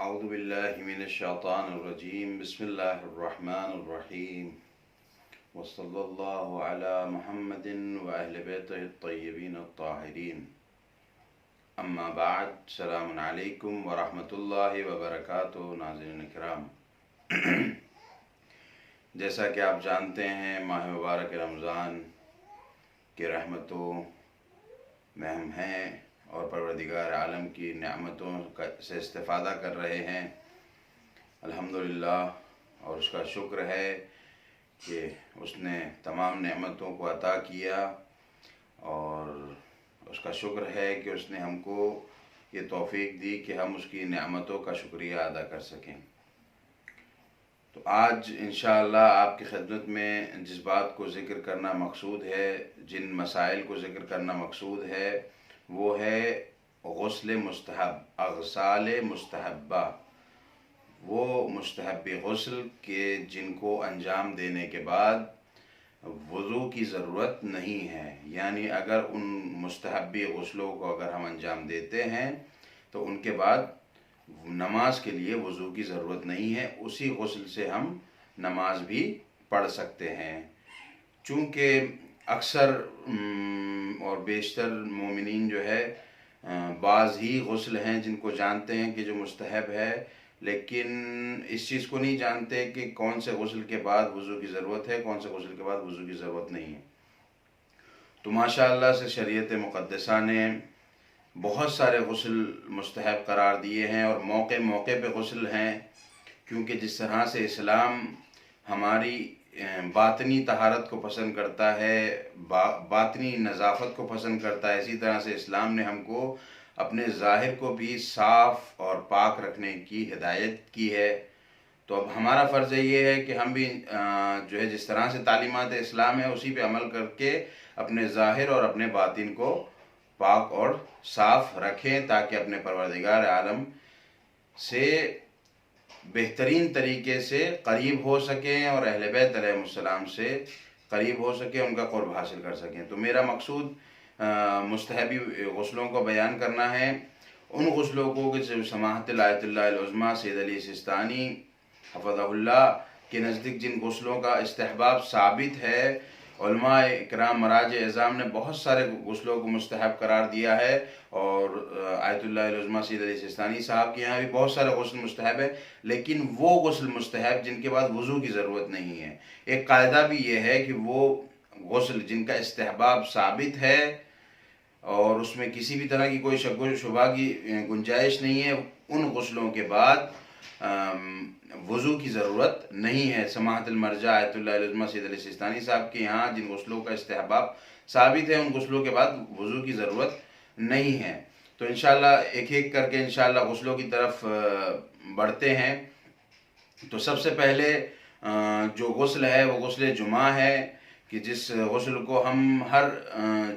औज़ु बिल्लाहि मिनश शैतानिर रजीम बिस्मिल्लाहिर्रहमानिर्रहीम वसल्लल्लाहु अला मुहम्मदिन व अहलि बैतिहि अत्तय्यबीन अत्ताहिरीन अम्मा बाद सलामुन अलैकुम व रहमतुल्लाहि व बरकातुहू। नाज़रीन किराम, जैसा कि आप जानते हैं, माह मुबारक रमज़ान की रहमतों में हम हैं और परवरदिगार आलम की नेमतों से इस्तिफ़ादा कर रहे हैं। अल्हम्दुलिल्लाह, और उसका शुक्र है कि उसने तमाम नेमतों को अता किया और उसका शुक्र है कि उसने हमको ये तौफ़ीक दी कि हम उसकी नेमतों का शुक्रिया अदा कर सकें। तो आज इंशाअल्लाह आपकी खिदमत में जिस बात को ज़िक्र करना मकसूद है, जिन मसाइल को ज़िक्र करना मकसूद है, वो है गुस्ल मुस्तहब, अग़साल मुस्तहब्बा। वो मुस्तहब्बी गुस्ल के जिनको अंजाम देने के बाद वज़ू की ज़रूरत नहीं है, यानी अगर उन मुस्तहब्बी गुस्लों को अगर हम अंजाम देते हैं तो उनके बाद नमाज के लिए वज़ू की ज़रूरत नहीं है। उसी गुस्ल से हम नमाज भी पढ़ सकते हैं। चूँकि अक्सर और बेशतर मोमिनीन जो है बाज़ ही गुस्ल हैं जिनको जानते हैं कि जो मुस्तहब है, लेकिन इस चीज़ को नहीं जानते कि कौन से गुस्ल के बाद वज़ू की ज़रूरत है, कौन से गुस्ल के बाद वज़ू की ज़रूरत नहीं है। तो माशाअल्लाह से शरीयत मुक़द्दसा ने बहुत सारे गुस्ल मुस्तहब करार दिए हैं और मौके मौके पे गुस्ल हैं, क्योंकि जिस तरह से इस्लाम हमारी बातनी तहारत को पसंद करता है, बातनी नज़ाफ़त को पसंद करता है, इसी तरह से इस्लाम ने हमको अपने ज़ाहिर को भी साफ़ और पाक रखने की हिदायत की है। तो अब हमारा फ़र्ज़ ये है कि हम भी जो है जिस तरह से तालीमात इस्लाम है उसी पे अमल करके अपने ज़ाहिर और अपने बातिन को पाक और साफ़ रखें, ताकि अपने परवरदिगार आलम से बेहतरीन तरीके से करीब हो सकें और अहले बैत अलैहिमुस्सलाम से करीब हो सकें, उनका क़ुर्ब हासिल कर सकें। तो मेरा मकसूद मुस्तहबी गुस्लों को बयान करना है, उन गुस्लों को कि जो समाहत आयतुल्लाह उज़्मा सैयद अली सिस्तानी हफ़ज़हुल्लाह के नज़दीक जिन गुस्लों का इस्तिहबाब साबित है, उलमा इकराम मराज एज़ाम ने बहुत सारे गुस्लों को मुस्तहब करार दिया है और आयतुल्लाह उज़्मा सैयद अली सिस्तानी साहब के यहाँ भी बहुत सारे गुस्ल मुस्तहब है, लेकिन वो गुस्ल मुस्तहब जिनके बाद वज़ू की ज़रूरत नहीं है। एक कायदा भी ये है कि वो गुस्ल जिनका इस्तिहबाब साबित है और उसमें किसी भी तरह की कोई शक व शुबा की गुंजाइश नहीं है, उन गुस्लों के बाद वज़ू की ज़रूरत नहीं है। समाहतुल मरजा आयतुल्लाह उज़्मा सैयद अली सिस्तानी साहब के यहाँ जिन गुस्लों का इस्तिहबाब साबित है, उन गुस्लों के बाद वज़ू की ज़रूरत नहीं है। तो इंशाअल्लाह एक एक करके इंशाअल्लाह गुस्लों की तरफ बढ़ते हैं। तो सबसे पहले जो गुस्ल है वो गुस्ल जुमा है, कि जिस गुस्ल को हम हर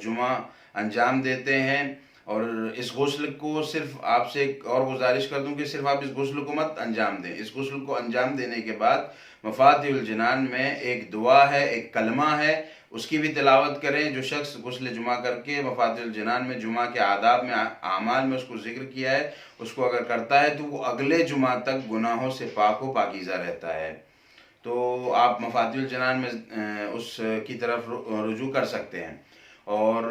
जुमा अंजाम देते हैं। और इस गुस्ल को सिर्फ आपसे एक और गुजारिश कर दूं कि सिर्फ आप इस गुस्ल को मत अंजाम दें। इस गुस्ल को अंजाम देने के बाद मफातिहुल जिनान में एक दुआ है, एक कलमा है, उसकी भी तिलावत करें। जो शख्स गुस्ल जुमा करके मफातिहुल जिनान में जुमा के आदाब में आमाल में उसको जिक्र किया है, उसको अगर करता है तो वो अगले जुमा तक गुनाहों से पाक व पाकीज़ा रहता है। तो आप मफातिहुल जिनान में उस की तरफ रुजू कर सकते हैं। और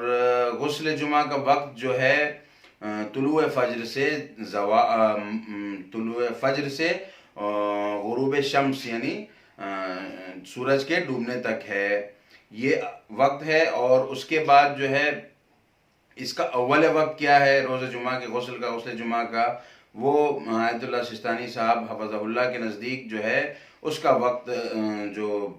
गुस्ल जुमा का वक्त जो है तुलुए फ़ज्र से गुरूब शम्स यानी सूरज के डूबने तक है, ये वक्त है। और उसके बाद जो है इसका अव्वल वक्त क्या है रोज़े जुमा के गुस्ल का, गुस्ल जुमा का, वो आयतुल्लाह सिस्तानी साहब हफ़ज़हुल्लाह के नज़दीक जो है उसका वक्त जो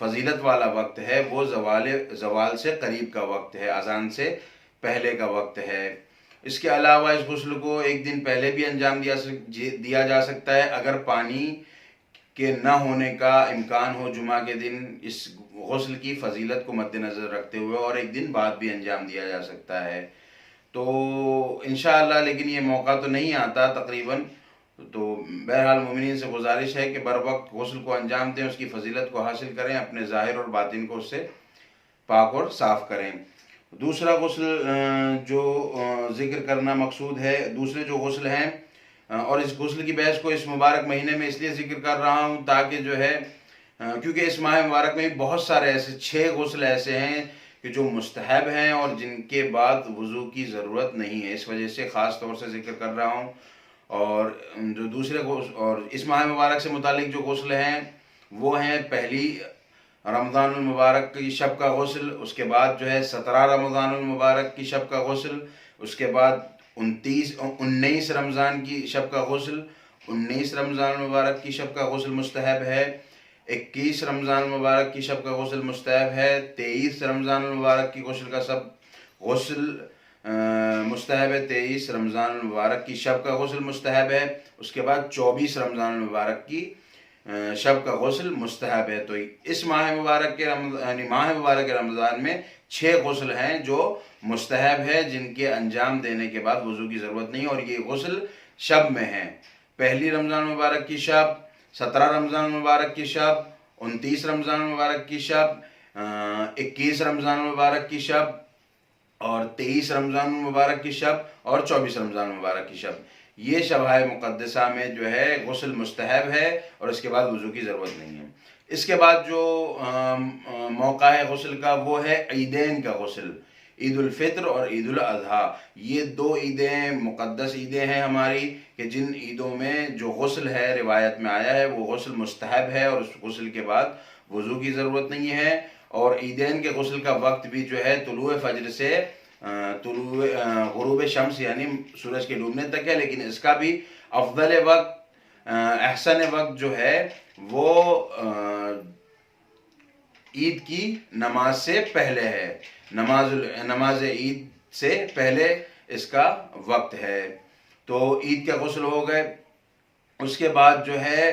फ़जीलत वाला वक्त है वो ज़वाल से करीब का वक्त है, अज़ान से पहले का वक्त है। इसके अलावा इस गुस्ल को एक दिन पहले भी अंजाम दिया जा सकता है, अगर पानी के न होने का इम्कान हो जुमा के दिन, इस गुस्ल की फ़जीलत को मद्देनज़र रखते हुए, और एक दिन बाद भी अंजाम दिया जा सकता है। तो इंशाअल्लाह, लेकिन ये मौका तो नहीं आता तकरीबन। तो बहरहाल मोमिनीन से गुजारिश है कि बर वक्त गुस्ल को अंजाम दें, उसकी फ़जीलत को हासिल करें, अपने ज़ाहिर और बातिन को उससे पाक और साफ़ करें। दूसरा गुस्ल जो ज़िक्र करना मकसूद है, दूसरे जो गुस्ल हैं और इस गुस्ल की बहस को इस मुबारक महीने में इसलिए जिक्र कर रहा हूँ ताकि जो है क्योंकि इस माह मुबारक में बहुत सारे ऐसे 6 गुस्ल ऐसे हैं कि जो मुस्तहब हैं और जिनके बाद वज़ू की ज़रूरत नहीं है, इस वजह से ख़ास तौर से जिक्र कर रहा हूँ। और जो दूसरे गुस्ल और इस माह मुबारक से मुतालिक जो गुस्ल हैं वो हैं, पहली रमज़ानुल मुबारक की शब का गुस्ल, उसके बाद जो है 17 रमज़ानुल मुबारक की शब का गुस्ल, उसके बाद 19 रमज़ान की शब का गुस्ल, 19 रमज़ान मुबारक की शब का गुस्ल मुस्तहब है, 21 रमज़ान मुबारक की शब का गुस्ल मुस्तहब है, 23 रमज़ान मुबारक की गुस्ल का सब गुस्ल मुस्तहब है, 23 रमज़ान मुबारक की शब का गुस्ल मुस्तहब है, उसके बाद 24 रमज़ान मुबारक की शब का गुस्ल मुस्तहब है। तो इस माह मुबारक के रमज़ान में 6 गुस्ल हैं जो मुस्तहब है, जिनके अंजाम देने के बाद वज़ू की ज़रूरत नहीं, और ये गुस्ल शब में है। पहली रमज़ान मुबारक की शब, 17 रमज़ान मुबारक की शब, 29 रमज़ान मुबारक की शब, 21 रमज़ान मुबारक की शब, और 23 रमज़ान मुबारक की शब, और 24 रमज़ान मुबारक की शब। ये शब-ए मुक़द्दसा में जो है गुस्ल मुस्तहब है और इसके बाद वज़ू की ज़रूरत नहीं है। इसके बाद जो मौका है गुस्ल का वो है ईदैन का गुस्ल, ईद उल फित्र और ईद उल अज़हा। ये 2 ईदें मुक़द्दस ईदें हैं हमारी कि जिन ईदों में जो गुस्ल है रिवायत में आया है वो गुस्ल मुस्तहब है और उस गुस्ल के बाद वज़ू की ज़रूरत नहीं है। और ईदैन के गुस्ल का वक्त भी जो है तुलुए फज्र से गुरूब शम्स यानी सूरज के डूबने तक है, लेकिन इसका भी अफजल वक्त अहसन वक्त जो है वो ईद की नमाज से पहले है, नमाज ईद से पहले इसका वक्त है। तो ईद का गुस्ल हो गए। उसके बाद जो है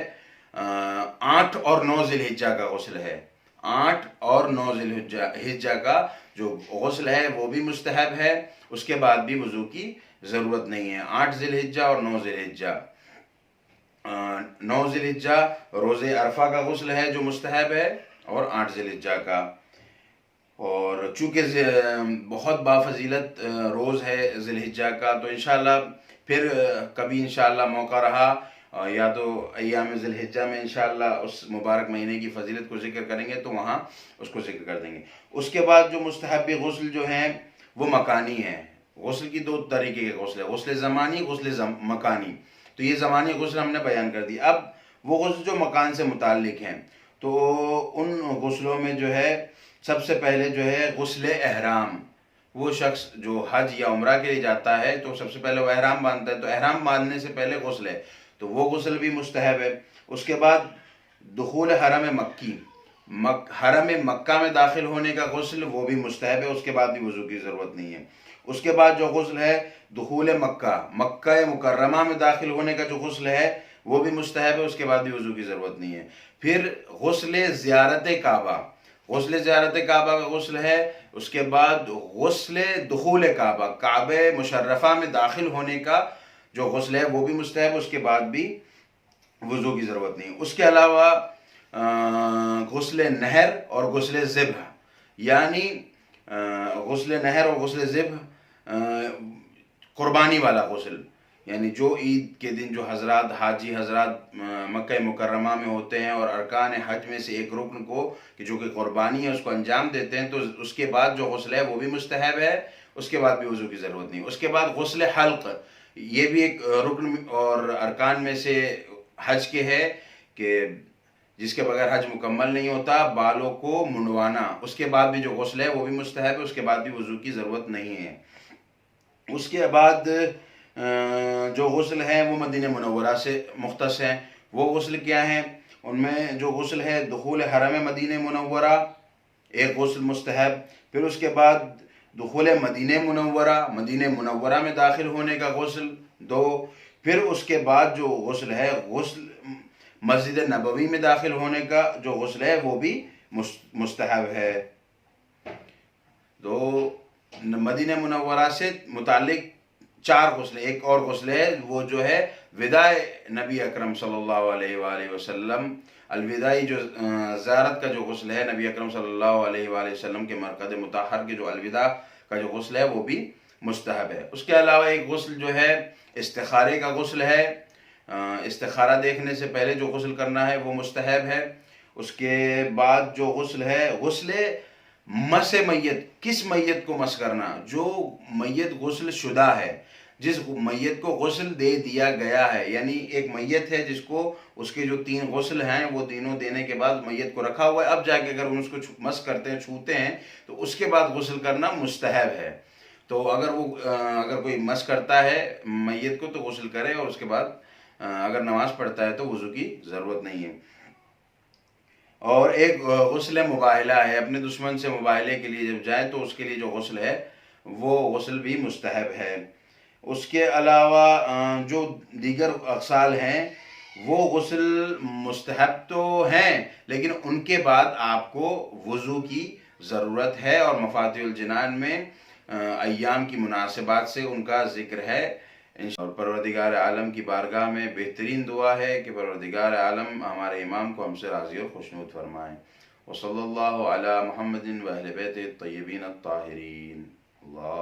8 और 9 ज़िलहिज्जा का गुस्ल है। 8 और 9 ज़िलहिज्जा का जो गुस्ल है वो भी मुस्तहब है, उसके बाद भी वज़ू की ज़रूरत नहीं है। 8 ज़िलहिज्जा और 9 ज़िलहिज्जा। 9 ज़िलहिज्जा रोज़े अरफा का गुस्ल है जो मुस्तहब है, और 8 ज़िलहिज्जा का। और चूँकि बहुत बाफजीलत रोज़ है ज़िलहिज्जा का, तो इंशाअल्लाह फिर कभी इंशाअल्लाह मौका रहा या तो अय्याम ज़िलहिज्जा में इंशाअल्लाह उस मुबारक महीने की फजीलत को जिक्र करेंगे तो वहाँ उसको जिक्र कर देंगे। उसके बाद जो मुस्तहब गुस्ल जो हैं वो मकानी है। गुस्ल की 2 तरीके के गुस्ल है, गुस्ल ज़मानी, गुस्ल मकानी। तो ये ज़मानी गुस्ल हमने बयान कर दी। अब वो गुस्ल जो मकान से मुताल्लिक हैं, तो उन गुस्लों में जो है सबसे पहले जो है गुस्ल एहराम। वो शख्स जो हज या उम्रा के लिए जाता है तो सबसे पहले वो एहराम बांधता है, तो एहराम बांधने से पहले गुस्ल है, तो वो गुस्ल भी मुस्तहब है। उसके बाद दुखूल हरम मक्की, हरम मक्का में दाखिल होने का गुस्ल वो भी मुस्तहब है, उसके बाद भी वज़ू की ज़रूरत नहीं है। उसके बाद जो गुस्ल है दुखूल मक्का, मक्का मुकर्रमा में दाखिल होने का जो गुस्ल है वो भी मुस्तहब है, उसके बाद भी वज़ू की ज़रूरत नहीं है। फिर गुस्ल ज़ियारत काबा, गुस्ल ज़ियारत काबा का गुस्ल है। उसके बाद गुस्ल दुखूल काबा, काबे मुशर्रफा में दाखिल होने का जो गुस्ल है वो भी मुस्तहब, उसके बाद भी वज़ू की ज़रूरत नहीं। उसके अलावा गुस्ल नहर और गुस्ल ज़िब्ह, यानी गुस्ल नहर और गुस्ल ज़िब्ह कुर्बानी वाला गुस्ल, यानी जो ईद के दिन जो हजरात हाजी हजरात मक्का मुकर्रमा में होते हैं और अरकान हज में से एक रुकन को कि जो कि कुर्बानी है उसको अंजाम देते हैं, तो उसके बाद जो गुस्ल है वो भी मुस्तहब है, उसके बाद भी वज़ू की ज़रूरत नहीं। उसके बाद गुस्ल हल्क, ये भी एक रुकन और अरकान में से हज के है कि जिसके बगैर हज मुकम्मल नहीं होता, बालों को मुंडवाना। उसके बाद भी जो गुस्ल है वो भी मुस्तहब है, उसके बाद भी वज़ू की ज़रूरत नहीं है। उसके बाद जो गुस्ल हैं वो मदीना मुनव्वरा से मुख्तस हैं। वो गुस्ल क्या हैं? उनमें जो गुस्ल है दुखूल हरम मदीना मुनव्वरा एक गुस्ल मुस्तहब, फिर उसके बाद दुखूल मदीना मुनव्वरा में दाखिल होने का गुस्ल 2, फिर उसके बाद जो गुस्ल है गुस्ल मस्जिद नबवी में दाखिल होने का जो गुस्ल है वो भी मुस्तहब है। तो मदीना मुनव्वरा से मुतालिक 4 गुस्ल, एक और गुस्ल है वो जो है विदाए नबी अकरम सल्लल्लाहु अलैहि वसल्लम, अलविदाई जो ज़ियारत का जो गुस्ल है नबी अकरम सल्लल्लाहु अलैहि वसल्लम के मरकज़ मुताहर के जो अलविदा का जो गुस्ल है वो भी मुस्तहब है। उसके अलावा एक गुस्ल जो है इस्तिखारे का गुस्ल है, इस्तिखारा देखने से पहले जो गुस्ल करना है वो मुस्तहब है। उसके बाद जो गुस्ल है, गुस्ल मस मैयत, किस मैयत को मस करना? जो मैयत गुस्ल शुदा है, जिस मैयत को गुस्ल दे दिया गया है, यानी एक मैयत है जिसको उसके जो 3 गुस्ल हैं वो तीनों देने के बाद मैयत को रखा हुआ है, अब जाके अगर हम उसको मस करते हैं, छूते हैं, तो उसके बाद गुस्ल करना मुस्तहब है। तो अगर कोई मस करता है मैयत को तो गुस्ल करे, और उसके बाद अगर नमाज पढ़ता है तो वज़ू की ज़रूरत नहीं है। और एक गुस्ल मुबाहला है, अपने दुश्मन से मुबाहले के लिए जब जाए तो उसके लिए जो गुस्ल है वो गुस्ल भी मुस्तहब है। उसके अलावा जो दीगर अक़साल हैं वो गुस्ल मुस्तहब तो हैं, लेकिन उनके बाद आपको वज़ू की ज़रूरत है, और मफ़ातिहुल जिनान में अय्याम की मुनासिबात से उनका ज़िक्र है। और परवरदिगार आलम की बारगाह में बेहतरीन दुआ है कि परवरदिगार आलम हमारे इमाम को हमसे राज़ी और खुशनूद फरमाएँ। व सल्लल्लाहु अला मुहम्मदिन व अहले बैतिही अत्तय्यबीन अत्ताहिरीन। अल्लाह।